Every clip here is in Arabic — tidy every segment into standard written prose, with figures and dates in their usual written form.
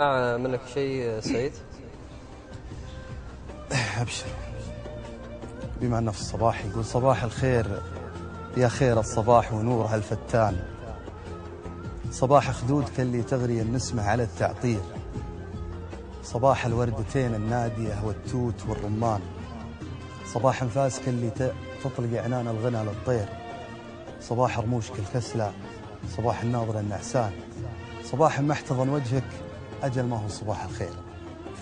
منك شيء سعيد؟ أبشر. بما أنه في الصباح يقول صباح الخير يا خير الصباح ونورها الفتان، صباح خدود كاللي تغري النسمة على التعطير، صباح الوردتين النادية والتوت والرمان، صباح انفاس كاللي تطلق عنان الغنى للطير، صباح رموش كالكسلة، صباح الناظر النعسان، صباح محتضن وجهك أجل ما هو صباح الخير،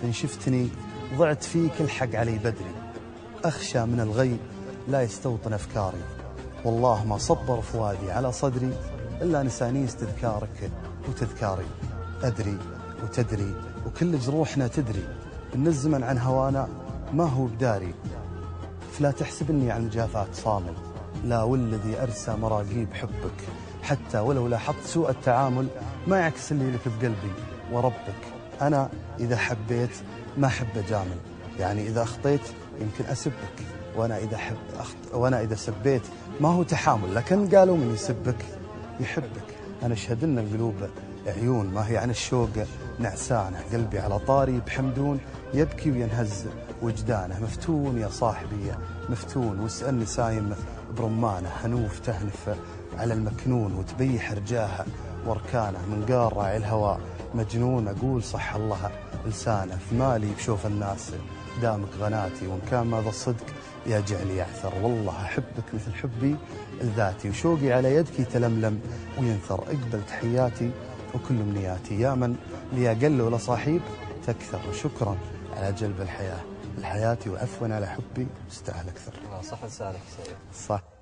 فإن شفتني ضعت فيك الحق علي بدري، أخشى من الغي لا يستوطن أفكاري، والله ما صبر فؤادي على صدري إلا نساني استذكارك وتذكاري، أدري وتدري وكل جروحنا تدري إن الزمن عن هوانا ما هو بداري، فلا تحسبني عن الجافات صامل، لا والذي أرسى مراقيب حبك، حتى ولو لاحظت سوء التعامل ما يعكس اللي لك بقلبي وربك، أنا إذا حبيت ما أحب أجامل، يعني إذا أخطيت يمكن أسبك، وأنا إذا سبيت ما هو تحامل، لكن قالوا من يسبك يحبك، أنا أشهد أن القلوب عيون ما هي عن الشوق نعسانة، قلبي على طاري بحمدون يبكي وينهز وجدانه، مفتون يا صاحبي مفتون، واسألني سايم برمانه، هنوف تهنف على المكنون وتبيح رجاها واركانه، من قار راعي الهوى مجنون، أقول صح الله لسانه، في مالي بشوف الناس دامك غناتي، وإن كان ماذا الصدق يا جعلي يعثر، والله أحبك مثل حبي لذاتي، وشوقي على يدك يتلملم وينثر، اقبل تحياتي وكل امنياتي، يا من لي أقل ولا صاحب تكثر، وشكرا على جلب الحياة لحياتي، وعفوا على حبي استاهل أكثر. صح لسانك سعيد. صح.